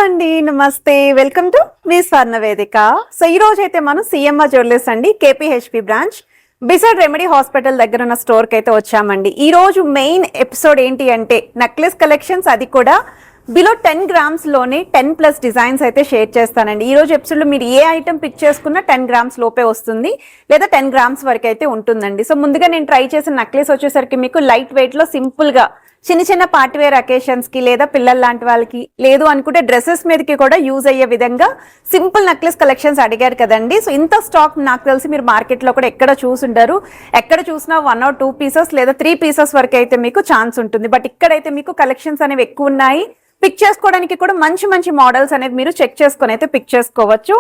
అండి, నమస్తే. Welcome to me స్వర్ణ వేదిక. సో ఈ రోజు అయితే మనం సిఎంఆర్ జ్యువెలర్స్ అండి, కేపీహెచ్పి బ్రాంచ్ బిసైడ్ రెమెడీ హాస్పిటల్ దగ్గర ఉన్న స్టోర్ కి అయితే వచ్చామండి. ఈ రోజు మెయిన్ ఎపిసోడ్ ఏంటి అంటే నెక్లెస్ కలెక్షన్స్, అది కూడా బిలో 10 grams లోనే 10+ డిజైన్స్ అయితే షేర్ చేస్తానండి. ఈ రోజు ఎపిసోడ్ లో మీరు ఏ ఐటమ్ పిక్ చేసుకున్నా 10 grams లోపే వస్తుంది, లేదా 10 grams వరకు అయితే ఉంటుందండి. సో ముందుగా నేను ట్రై చేసిన నెక్లెస్ వచ్చేసరికి మీకు లైట్ వెయిట్ లో సింపుల్ గా చిన్న చిన్న పార్టీవేర్ అకేషన్స్ కి, లేదా పిల్లల లాంటి వాళ్ళకి, లేదు అనుకుంటే డ్రెస్సెస్ మీదకి కూడా యూజ్ అయ్యే విధంగా సింపుల్ నెక్లెస్ కలెక్షన్స్ అడిగారు కదండి. సో ఇంత స్టాక్ నాకు తెలిసి మీరు మార్కెట్ లో కూడా ఎక్కడ చూసుంటారు. ఎక్కడ చూసినా 1 or 2 pieces లేదా 3 pieces వరకు అయితే మీకు ఛాన్స్ ఉంటుంది. బట్ ఇక్కడైతే మీకు కలెక్షన్స్ అనేవి ఎక్కువ ఉన్నాయి. పిక్ చేసుకోవడానికి కూడా మంచి మంచి మోడల్స్ అనేవి మీరు చెక్ చేసుకొని అయితే పిక్ చేసుకోవచ్చు.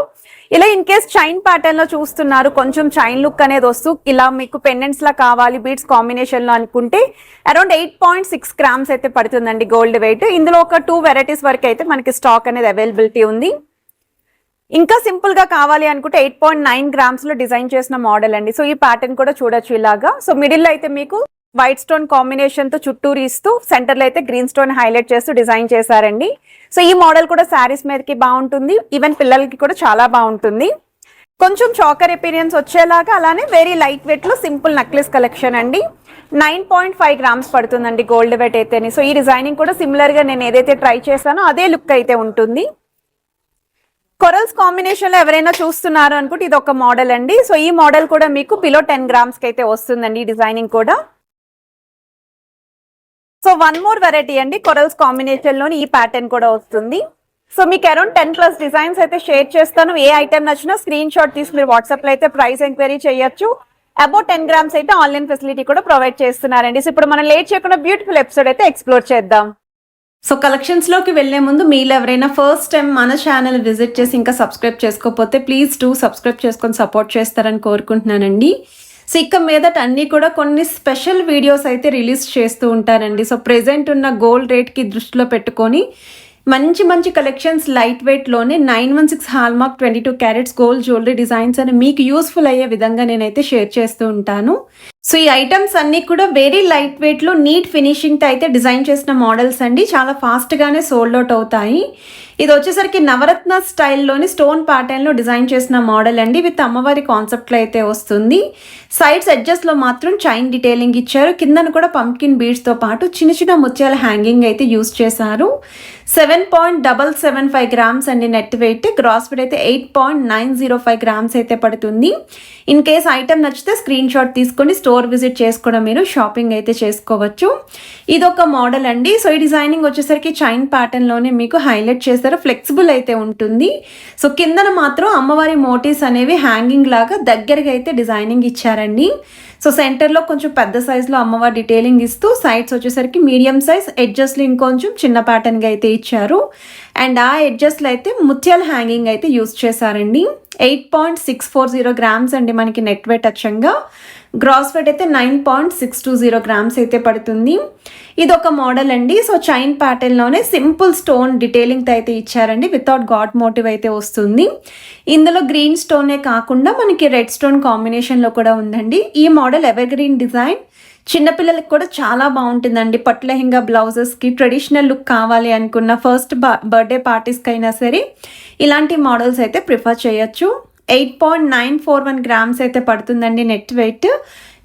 ఇలా ఇన్ కేస్ చైన్ ప్యాటర్న్ లో చూస్తున్నారు, కొంచెం చైన్ లుక్ అనేది వస్తూ ఇలా మీకు పెండెంట్స్ లా కావాలి బీడ్స్ కాంబినేషన్ లో అనుకుంటే అరౌండ్ 8.6 grams అయితే పడుతుందండి గోల్డ్ వెయిట్. ఇందులో ఒక 2 varieties వరకు అయితే మనకి స్టాక్ అనేది అవైలబిలిటీ ఉంది. ఇంకా సింపుల్ గా కావాలి అనుకుంటే 8.9 grams లో డిజైన్ చేసిన మోడల్ అండి. సో ఈ ప్యాటర్న్ కూడా చూడొచ్చు ఇలాగా. సో మిడిల్ లో అయితే మీకు వైట్ స్టోన్ కాంబినేషన్ తో చుట్టూరు ఇస్తూ సెంటర్ లో అయితే గ్రీన్ స్టోన్ హైలైట్ చేస్తూ డిజైన్ చేశారండి. సో ఈ మోడల్ కూడా శారీస్ మీదకి బాగుంటుంది, ఈవెన్ పిల్లలకి కూడా చాలా బాగుంటుంది. కొంచెం చాకర్ ఎపీరియన్స్ వచ్చేలాగా, అలానే వెరీ లైట్ వెయిట్ లో సింపుల్ నెక్లెస్ కలెక్షన్ అండి. 9.5 grams పడుతుందండి గోల్డ్ వెయిట్ అయితేనే. సో ఈ డిజైనింగ్ కూడా సిమిలర్ గా నేను ఏదైతే ట్రై చేశానో అదే లుక్ అయితే ఉంటుంది. కొరల్స్ కాంబినేషన్ లో ఎవరైనా చూస్తున్నారు అనుకుంటే ఇది ఒక మోడల్ అండి. సో ఈ మోడల్ కూడా మీకు బిలో 10 grams కి అయితే వస్తుందండి ఈ డిజైనింగ్ కూడా. సో 1 more వెరైటీ అండి, కొరల్స్ కాంబినేషన్ లోని ఈ ప్యాటర్న్ కూడా వస్తుంది. సో మీకు అరౌండ్ 10+ డిజైన్స్ అయితే షేర్ చేస్తాను. ఏ ఐటమ్ నచ్చినా స్క్రీన్ షాట్ తీసి మీరు వాట్సాప్ లో అయితే ప్రైస్ ఎంక్వైరీ చేయొచ్చు. అబౌట్ 10 grams అయితే ఆన్లైన్ ఫెసిలిటీ కూడా ప్రొవైడ్ చేస్తున్నారండి. సో ఇప్పుడు మనం లేట్ చేయకుండా బ్యూటిఫుల్ ఎపిసోడ్ అయితే ఎక్స్ప్లోర్ చేద్దాం. సో కలెక్షన్స్ లోకి వెళ్లే ముందు మీరు ఎవరైనా ఫస్ట్ టైం మన ఛానల్ విజిట్ చేసి ఇంకా సబ్స్క్రైబ్ చేసుకోకపోతే ప్లీజ్ డూ సబ్స్క్రైబ్ చేసుకొని సపోర్ట్ చేస్తారని కోరుకుంటున్నానండి. సో ఇక మీదట అన్నీ కూడా కొన్ని స్పెషల్ వీడియోస్ అయితే రిలీజ్ చేస్తూ ఉంటారండి. సో ప్రెజెంట్ ఉన్న గోల్డ్ రేట్కి దృష్టిలో పెట్టుకొని మంచి మంచి కలెక్షన్స్ లైట్ వెయిట్లోనే 916 hallmark 22 carats gold jewellery designs అని మీకు యూస్ఫుల్ అయ్యే విధంగా నేనైతే షేర్ చేస్తూ ఉంటాను. సో ఈ ఐటమ్స్ అన్నీ కూడా వెరీ లైట్ వెయిట్లో నీట్ ఫినిషింగ్తో అయితే డిజైన్ చేసిన మోడల్స్ అండి. చాలా ఫాస్ట్గానే సోల్డ్ అవుట్ అవుతాయి. ఇది వచ్చేసరికి నవరత్న స్టైల్లోని స్టోన్ ప్యాటర్న్లో డిజైన్ చేసిన మోడల్ అండి. విత్ అమ్మవారి కాన్సెప్ట్లో అయితే వస్తుంది. సైడ్స్ ఎడ్జెస్లో మాత్రం చైన్ డీటెయిలింగ్ ఇచ్చారు. కిందన కూడా పంకిన్ బీడ్స్తో పాటు చిన్న చిన్న ముత్యాల హ్యాంగింగ్ అయితే యూస్ చేశారు. 7.775 grams అండి నెట్ వెయిట్. గ్రాస్ వెయిట్ అయితే 8.905 grams అయితే పడుతుంది. ఇన్ కేస్ ఐటమ్ నచ్చితే స్క్రీన్ షాట్ తీసుకొని స్టోర్ విజిట్ చేసుకోవడం మీరు షాపింగ్ అయితే చేసుకోవచ్చు. ఇదొక మోడల్ అండి. సో ఈ డిజైనింగ్ వచ్చేసరికి చైన్ ప్యాటర్న్లోనే మీకు హైలైట్ చేస్తారు. ఫ్లెక్సిబుల్ అయితే ఉంటుంది. సో కిందన మాత్రం అమ్మవారి మోటివ్స్ అనేవి హ్యాంగింగ్ లాగా దగ్గరగా అయితే డిజైనింగ్ ఇచ్చారండి. సో సెంటర్లో కొంచెం పెద్ద సైజులో అమ్మవారి డీటెయిలింగ్ ఇస్తూ సైడ్స్ వచ్చేసరికి మీడియం సైజ్, ఎడ్జస్ట్లు ఇంకొంచెం చిన్న ప్యాటర్న్గా అయితే ఇచ్చారు. అండ్ ఆ ఎడ్జస్ట్లో అయితే ముత్యాల హ్యాంగింగ్ అయితే యూస్ చేశారండి. 8.640 grams అండి మనకి నెట్ వెయిట్ అచ్చంగా. గ్రాస్ వెయిట్ అయితే 9.620 grams అయితే పడుతుంది. ఇది ఒక మోడల్ అండి. సో చైన్ ప్యాటర్న్లోనే సింపుల్ స్టోన్ డీటెయిలింగ్తో అయితే ఇచ్చారండి. వితౌట్ గాడ్ మోటివ్ అయితే వస్తుంది. ఇందులో గ్రీన్ స్టోనే కాకుండా మనకి రెడ్ స్టోన్ కాంబినేషన్లో కూడా ఉందండి. ఈ మోడల్ ఎవర్ గ్రీన్ డిజైన్ చిన్నపిల్లలకి కూడా చాలా బాగుంటుందండి. పట్టు లెహంగా బ్లౌజెస్కి ట్రెడిషనల్ లుక్ కావాలి అనుకున్న ఫస్ట్ బర్త్డే పార్టీస్కి అయినా సరే ఇలాంటి మోడల్స్ అయితే ప్రిఫర్ చేయొచ్చు. 8.941 grams అయితే పడుతుందండి నెట్ వెయిట్.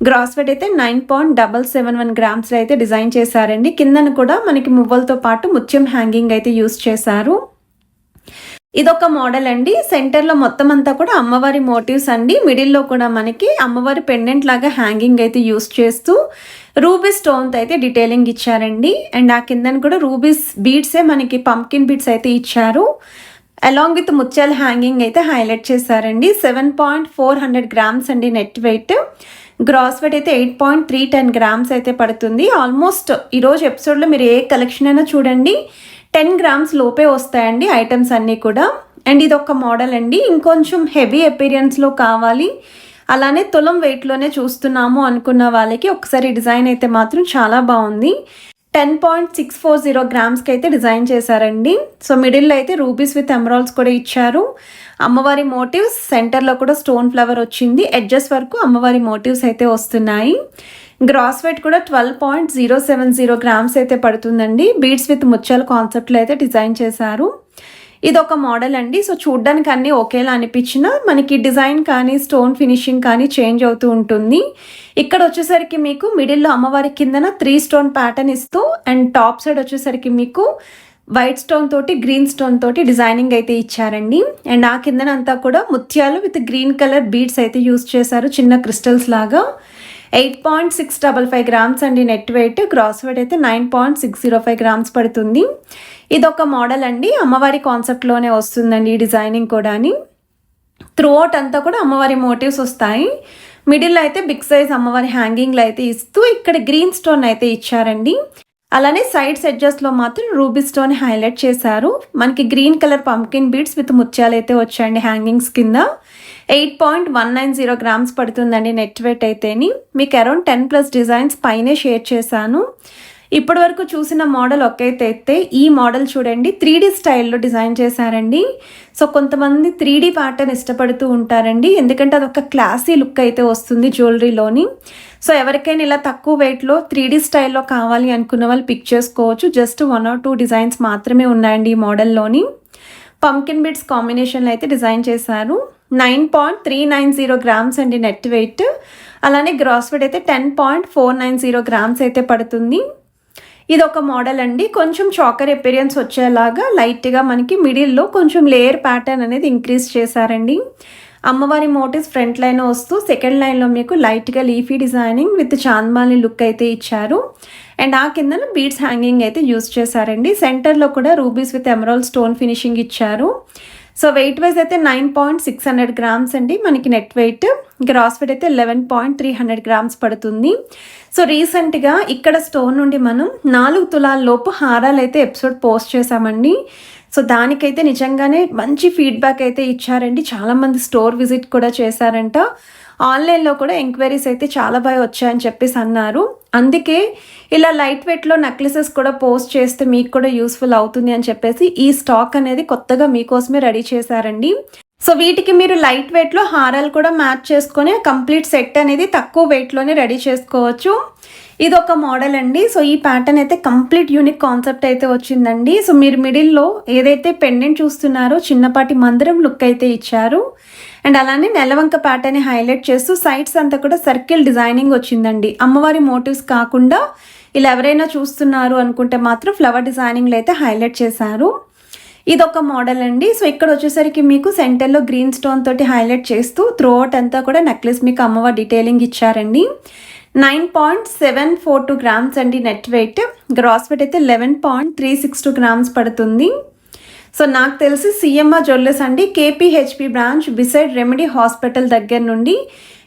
గ్రాస్ వెయిట్ అయితే 9.771 grams అయితే డిజైన్ చేశారండి. కిందను కూడా మనకి మువ్వలతో పాటు ముత్యం హ్యాంగింగ్ అయితే యూస్ చేశారు. ఇదొక మోడల్ అండి. సెంటర్లో మొత్తం అంతా కూడా అమ్మవారి మోటివ్స్ అండి. మిడిల్లో కూడా మనకి అమ్మవారి పెండెంట్ లాగా హ్యాంగింగ్ అయితే యూస్ చేస్తూ రూబీ స్టోన్తో అయితే డీటెయిలింగ్ ఇచ్చారండి. అండ్ ఆ కిందను కూడా రూబీస్ బీడ్సే మనకి పంకిన్ బీడ్స్ అయితే ఇచ్చారు. అలాంగ్ విత్ ముత్యాల హ్యాంగింగ్ అయితే హైలైట్ చేశారండి. 7.400 grams అండి నెట్ వెయిట్. గ్రాస్ వెయిట్ అయితే 8.310 grams అయితే పడుతుంది. ఆల్మోస్ట్ ఈరోజు ఎపిసోడ్లో మీరు ఏ కలెక్షన్ అయినా చూడండి 10 grams లోపే వస్తాయండి ఐటమ్స్ అన్నీ కూడా. అండ్ ఇది ఒక మోడల్ అండి. ఇంకొంచెం హెవీ అపీరియన్స్లో కావాలి, అలానే తులం వెయిట్లోనే చూస్తున్నాము అనుకున్న వాళ్ళకి ఒకసారి డిజైన్ అయితే మాత్రం చాలా బాగుంది. 10.640 grams అయితే డిజైన్ చేశారండి. సో మిడిల్లో అయితే రూబీస్ విత్ ఎమరాల్డ్స్ కూడా ఇచ్చారు. అమ్మవారి మోటివ్స్ సెంటర్లో కూడా స్టోన్ ఫ్లవర్ వచ్చింది. ఎడ్జెస్ వరకు అమ్మవారి మోటివ్స్ అయితే వస్తున్నాయి. గ్రాస్ వెయిట్ కూడా 12.070 grams అయితే పడుతుందండి. బీడ్స్ విత్ ముత్యాల కాన్సెప్ట్లో అయితే డిజైన్ చేశారు. ఇదొక మోడల్ అండి. సో చూడ్డానికి అన్నీ ఒకేలా అనిపించినా మనకి డిజైన్ కానీ స్టోన్ ఫినిషింగ్ కానీ చేంజ్ అవుతూ ఉంటుంది. ఇక్కడ వచ్చేసరికి మీకు మిడిల్లో అమ్మవారి కిందన 3 స్టోన్ ప్యాటర్న్ ఇస్తూ అండ్ టాప్ సైడ్ వచ్చేసరికి మీకు వైట్ స్టోన్ తోటి గ్రీన్ స్టోన్ తోటి డిజైనింగ్ అయితే ఇచ్చారండి. అండ్ ఆ కిందన అంతా కూడా ముత్యాలు విత్ గ్రీన్ కలర్ బీడ్స్ అయితే యూస్ చేశారు, చిన్న క్రిస్టల్స్ లాగా. 8.655 గ్రామ్స్ అండి నెట్ వెయిట్. గ్రాస్ వెయిట్ అయితే 9.605 గ్రామ్స్ పడుతుంది. ఇదొక మోడల్ అండి, అమ్మవారి కాన్సెప్ట్లోనే వస్తుందండి ఈ డిజైనింగ్ కూడాని. త్రూ అవుట్ అంతా కూడా అమ్మవారి మోటివ్స్ వస్తాయి. మిడిల్లో అయితే బిగ్ సైజ్ అమ్మవారి హ్యాంగింగ్లు అయితే ఇస్తూ ఇక్కడ గ్రీన్ స్టోన్ అయితే ఇచ్చారండి. అలానే సైడ్స్ ఎడ్జెస్లో మాత్రం రూబీ స్టోన్ హైలైట్ చేశారు. మనకి green colour pumpkin beads with ముత్యాలు అయితే వచ్చాయండి హ్యాంగింగ్స్ కింద. 8.190 గ్రామ్స్ పడుతుందండి నెట్ వెయిట్ అయితేని. మీకు అరౌండ్ 10+ డిజైన్స్ పైనే షేర్ చేశాను. ఇప్పటి వరకు చూసిన మోడల్ ఒక్కైతే ఈ మోడల్ చూడండి 3D స్టైల్లో డిజైన్ చేశారండి. సో కొంతమంది 3D ప్యాటర్న్ ఇష్టపడుతూ ఉంటారండి, ఎందుకంటే అదొక క్లాసీ లుక్ అయితే వస్తుంది జ్యువెలరీలోని. సో ఎవరికైనా ఇలా తక్కువ వెయిట్లో 3D స్టైల్లో కావాలి అనుకున్న వాళ్ళు పిక్ చేసుకోవచ్చు. జస్ట్ 1 or 2 డిజైన్స్ మాత్రమే ఉన్నాయండి ఈ మోడల్లోని. పంకిన్ బిడ్స్ కాంబినేషన్లో అయితే డిజైన్ చేశారు. 9.390 గ్రామ్స్ అండి నెట్ వెయిట్. అలానే గ్రాస్ వెయిట్ అయితే 10.490 గ్రామ్స్ అయితే పడుతుంది. ఇది ఒక మోడల్ అండి, కొంచెం చాకర్ ఎపీరియన్స్ వచ్చేలాగా లైట్గా మనకి మిడిల్లో కొంచెం లేయర్ ప్యాటర్న్ అనేది ఇంక్రీజ్ చేశారండి. అమ్మవారి మోటివ్స్ ఫ్రంట్ లైన్ వస్తూ సెకండ్ లైన్లో మీకు లైట్గా లీఫీ డిజైనింగ్ విత్ చాంద్మాలి లుక్ అయితే ఇచ్చారు. అండ్ ఆ కిందన బీడ్స్ హ్యాంగింగ్ అయితే యూజ్ చేశారండి. సెంటర్లో కూడా rubies with emerald stone finishing ఇచ్చారు. సో వెయిట్ వైజ్ అయితే 9.600 గ్రామ్స్ అండి మనకి నెట్ వెయిట్. గ్రాస్ వెయిట్ అయితే 11.300 గ్రామ్స్ పడుతుంది. సో రీసెంట్గా ఇక్కడ స్టోన్ నుండి మనం 4 తులాల లోపు హారాలు అయితే ఎపిసోడ్ పోస్ట్ చేశామండి. సో దానికైతే నిజంగానే మంచి ఫీడ్బ్యాక్ అయితే ఇచ్చారండి. చాలామంది స్టోర్ విజిట్ కూడా చేశారంట. ఆన్లైన్లో కూడా ఎంక్వైరీస్ అయితే చాలా బాగా వచ్చాయని చెప్పేసి అన్నారు. అందుకే ఇలా లైట్ వెయిట్లో నెక్లెసెస్ కూడా పోస్ట్ చేస్తే మీకు కూడా యూస్ఫుల్ అవుతుంది అని చెప్పేసి ఈ స్టాక్ అనేది కొత్తగా మీకోసమే రెడీ చేశారండి. సో వీటికి మీరు లైట్ వెయిట్లో హారాలు కూడా మ్యాచ్ చేసుకొని కంప్లీట్ సెట్ అనేది తక్కువ వెయిట్లోనే రెడీ చేసుకోవచ్చు. ఇది ఒక మోడల్ అండి. సో ఈ ప్యాటర్న్ అయితే కంప్లీట్ యూనిక్ కాన్సెప్ట్ అయితే వచ్చిందండి. సో మీరు మిడిల్లో ఏదైతే పెండెంట్ చూస్తున్నారో చిన్నపాటి మందిరం లుక్ అయితే ఇచ్చారు. అండ్ అలానే నెలవంక ప్యాటర్న్ హైలైట్ చేస్తూ సైడ్స్ అంతా కూడా సర్కిల్ డిజైనింగ్ వచ్చిందండి. అమ్మవారి మోటివ్స్ కాకుండా ఇలా ఎవరైనా చూస్తున్నారు అనుకుంటే మాత్రం ఫ్లవర్ డిజైనింగ్లో అయితే హైలైట్ చేశారు. ఇదొక మోడల్ అండి. సో ఇక్కడ వచ్చేసరికి మీకు సెంటర్లో గ్రీన్ స్టోన్ తోటి హైలైట్ చేస్తూ త్రూ అవుట్ అంతా కూడా నెక్లెస్ మీకు అమ్మవారి డీటెయిలింగ్ ఇచ్చారండి. 9.742 గ్రామ్స్ అండి నెట్ వెయిట్. గ్రాస్ వెయిట్ అయితే 11.362 గ్రామ్స్ పడుతుంది. సో నాకు తెలిసి సిఎంఆర్ జ్యువెలర్స్ అండి కేపీహెచ్పి బ్రాంచ్ బిసైడ్ రెమెడీ హాస్పిటల్ దగ్గర నుండి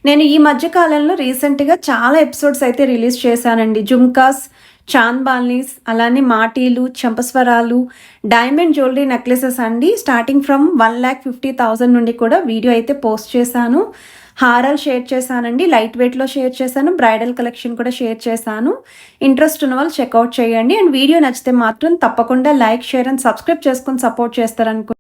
నేను ఈ మధ్యకాలంలో రీసెంట్గా చాలా ఎపిసోడ్స్ అయితే రిలీజ్ చేశానండి. జుమ్కాస్, చాంద్బాల్నీస్, అలానే మాటీలు, చంపస్వరాలు, డైమండ్ జ్యువెలరీ నెక్లెసెస్ అండి. స్టార్టింగ్ ఫ్రమ్ 1,50,000 నుండి కూడా వీడియో అయితే పోస్ట్ చేశాను. హారాలు షేర్ చేశానండి, లైట్ వెయిట్లో షేర్ చేశాను, బ్రైడల్ కలెక్షన్ కూడా షేర్ చేశాను. ఇంట్రెస్ట్ ఉన్న వాళ్ళు చెక్అవుట్ చేయండి. అండ్ వీడియో నచ్చితే మాత్రం తప్పకుండా లైక్, షేర్ అండ్ సబ్స్క్రైబ్ చేసుకొని సపోర్ట్ చేస్తారనుకో.